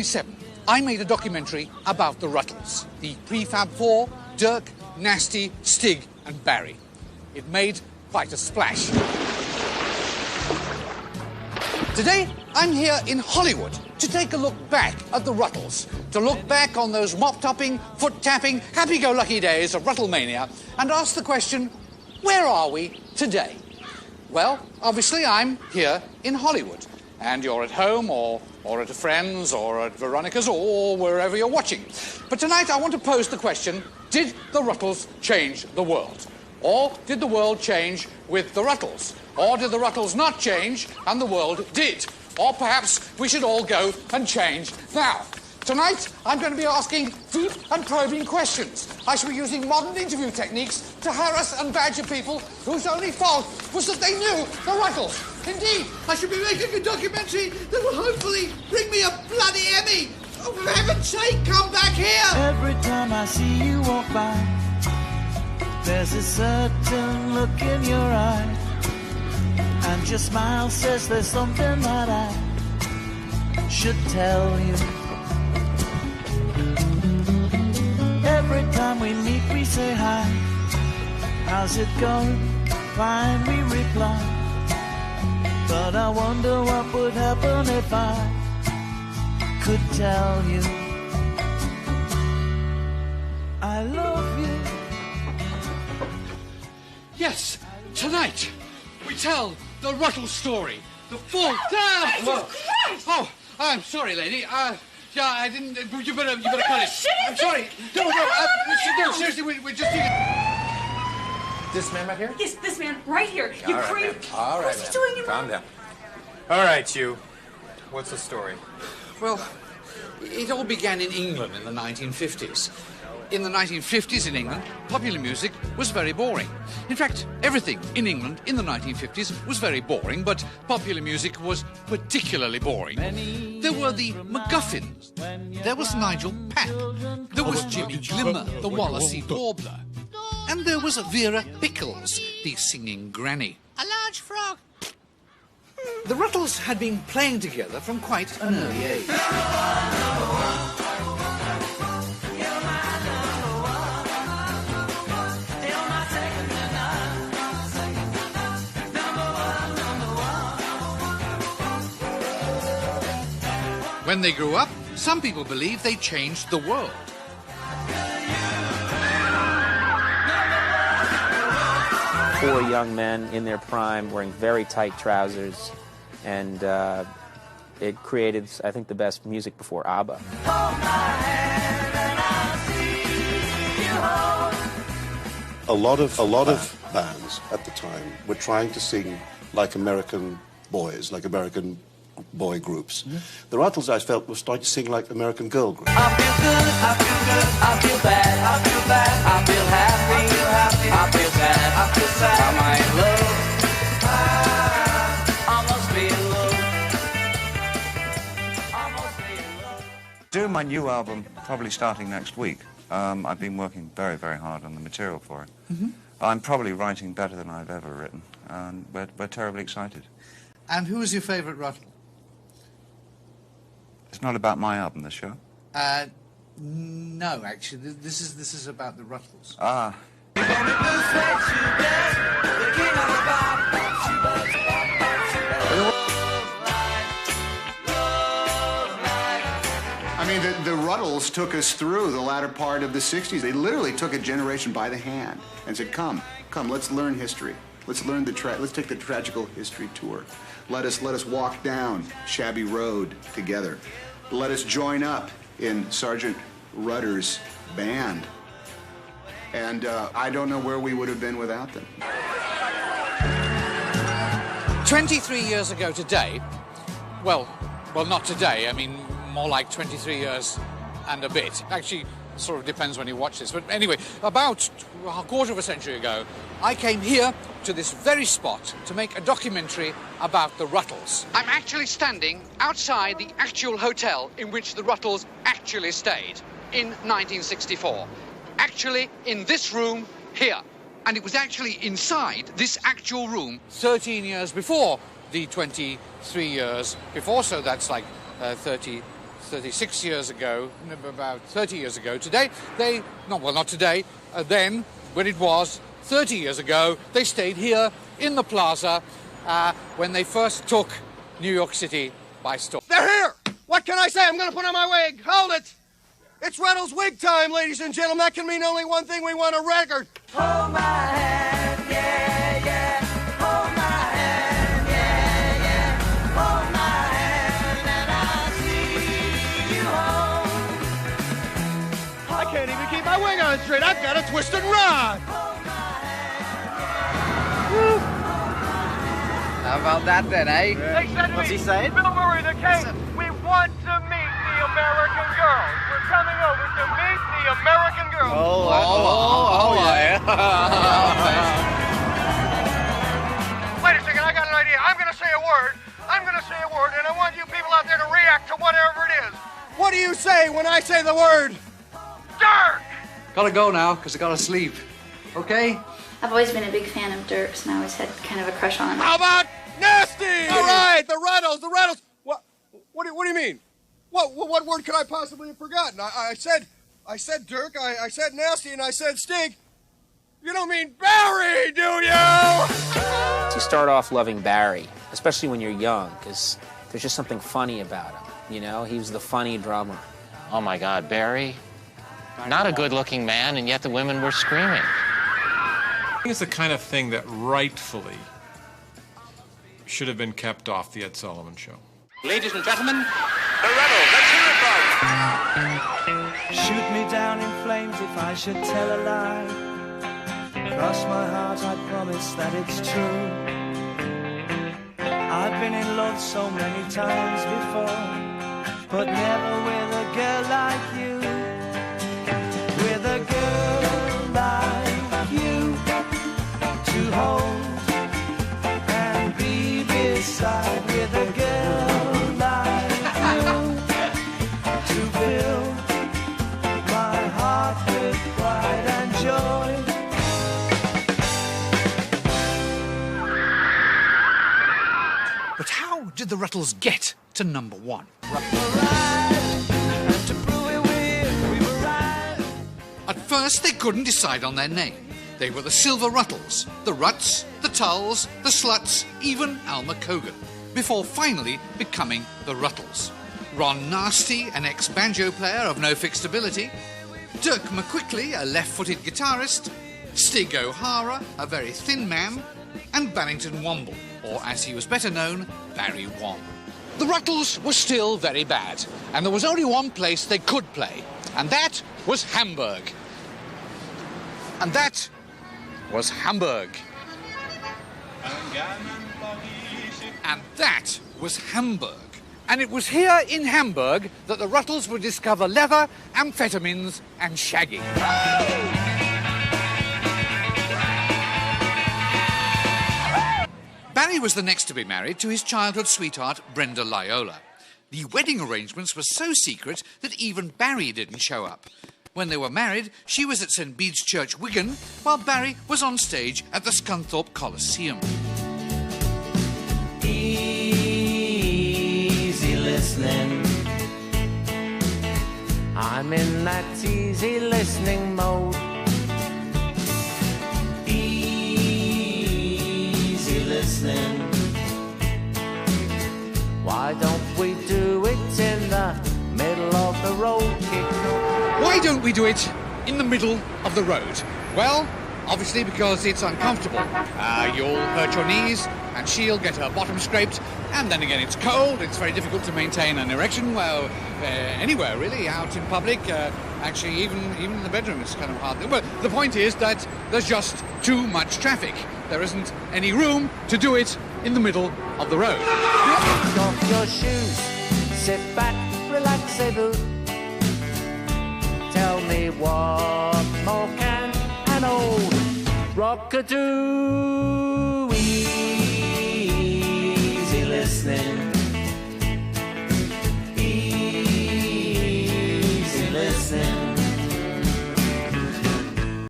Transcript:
1977, I made a documentary about the Rutles, the prefab four, Dirk, Nasty, Stig and Barry. It made quite a splash. Today, I'm here in Hollywood to take a look back at the Rutles, to look back on those mop-topping, foot-tapping, happy-go-lucky days of Rutlemania and ask the question, where are we today? Well, obviously I'm here in Hollywood, and you're at home or at a friend's or at Veronica's or wherever you're watching. But tonight I want to pose the question, did the Rutles change the world? Or did the world change with the Rutles? Or did the Rutles not change and the world did? Or perhaps we should all go and change now. Tonight, I'm going to be asking deep and probing questions. I shall be using modern interview techniques to harass and badger people whose only fault was that they knew the Rutles. Indeed, I shall be making a documentary that will hopefully bring me a bloody Emmy. Oh, for heaven's sake, come back here! Every time I see you walk by, there's a certain look in your eye, and your smile says there's something that I should tell you. Every time we meet, we say hi. How's it going? Fine, we reply. But I wonder what would happen if I could tell you I love you. Yes, tonight we tell the Rutles story. The full... Oh, I'm sorry, lady. Yeah, I didn't... You better cut it. I'm sorry. No, seriously, we're just... This man right here? Yes, this man right here. You All right, crazy. ma'am. All right, What's he doing in calm down. All right, you. What's the story? Well, it all began in England in the 1950s. In the 1950s in England, popular music was very boring. In fact, everything in England in the 1950s was very boring, but popular music was particularly boring. There were the MacGuffins. There was Nigel Pack. There was Jimmy Glimmer, the Wallasey Warbler. And there was Vera Pickles, the singing granny. A large frog. The Rutles had been playing together from quite an early age. When they grew up, some people believe they changed the world. Four young men in their prime wearing very tight trousers, and it created, I think, the best music before ABBA. A lot of bands at the time were trying to sing like American boys, like American boy groups. The Rutles, I felt, were starting to sing like American girl groups. I feel good, I feel good, I feel bad, I feel bad, I feel happy, I feel sad, I feel sad. Am I in love? I must be in love. I must be in love. Doing my new album probably starting next week. I've been working very, very hard on the material for it. I'm probably writing better than I've ever written, and we're terribly excited. And who is your favourite Rutle? It's not about my album, this show. No, actually, this is about the Rutles. Ah. I mean, the Rutles took us through the latter part of the 60s. They literally took a generation by the hand and said, come, let's learn history. Let's learn let's take the tragical history tour. Let us walk down Shabby Road together. Let us join up in Sergeant Rudder's band. And I don't know where we would have been without them. 23 years ago today, well, not today, I mean, more like 23 years and a bit. Actually, sort of depends when you watch this. But anyway, about a quarter of a century ago, I came here to this very spot to make a documentary about the Rutles. I'm actually standing outside the actual hotel in which the Rutles actually stayed in 1964. Actually, in this room here. And it was actually inside this actual room 13 years before the 23 years before, so that's like 33 36 years ago, about 30 years ago today, not today, then, when it was 30 years ago, they stayed here in the plaza when they first took New York City by storm. They're here! What can I say? I'm gonna put on my wig. Hold it! It's Rutles wig time, ladies and gentlemen. That can mean only one thing. We want a record. Hold my hand, yeah, yeah. Hold my hand, yeah, yeah. Hold my hand and I'll see you home. I can't even keep my wig on straight. I've got to twist and run. How about that then, eh? They said What's he saying? Bill Murray, the king. We want to meet the American girls. We're coming over to meet the American girls. Yeah. Wait a second, I got an idea. I'm going to say a word. And I want you people out there to react to whatever it is. What do you say when I say the word? Dirk! Gotta go now, because I gotta sleep. Okay? I've always been a big fan of Dirks, and I always had kind of a crush on him. How about nasty? All right, the Rutles. What do you mean? What word could I possibly have forgotten? I said Dirk, I said nasty, and I said stink. You don't mean Barry, do you? You start off loving Barry, especially when you're young, because there's just something funny about him. You know, he was the funny drummer. Oh my God, Barry. Not a good-looking man, and yet the women were screaming. I think it's the kind of thing that rightfully should have been kept off the Ed Sullivan Show. Ladies and gentlemen, The Rutles, let's hear it, folks. Shoot me down in flames if I should tell a lie. Cross my heart, I promise that it's true. I've been in love so many times before, but never with a girl like you. With a girl like you to hold and be beside. With a girl like you to fill my heart with pride and joy. But how did the Rutles get to number one? At first, they couldn't decide on their name. They were the Silver Rutles, the Ruts, the Tulls, the Sluts, even Alma Cogan, before finally becoming the Rutles. Ron Nasty, an ex-banjo player of no fixed ability, Dirk McQuickley, a left-footed guitarist, Stig O'Hara, a very thin man, and Barrington Womble, or as he was better known, Barry Wom. The Rutles were still very bad, and there was only one place they could play, and that was Hamburg. And that was Hamburg. And that was Hamburg. And it was here in Hamburg that the Rutles would discover leather, amphetamines, and shagging. Barry was the next to be married to his childhood sweetheart, Brenda Lyola. The wedding arrangements were so secret that even Barry didn't show up. When they were married, she was at St. Bede's Church, Wigan, while Barry was on stage at the Scunthorpe Coliseum. Easy listening. I'm in that easy listening mode. Easy listening. Why don't we do it in the middle of the road? Why don't we do it in the middle of the road? Well, obviously because it's uncomfortable. You'll hurt your knees, and she'll get her bottom scraped, and then again it's cold. It's very difficult to maintain an erection, well, anywhere really, out in public. Actually, even in the bedroom, it's kind of hard. But the point is that there's just too much traffic. There isn't any room to do it in the middle of the road. Take off your shoes, sit back, relax, et vous. Tell me what more can an old rock-a-do? Easy listening.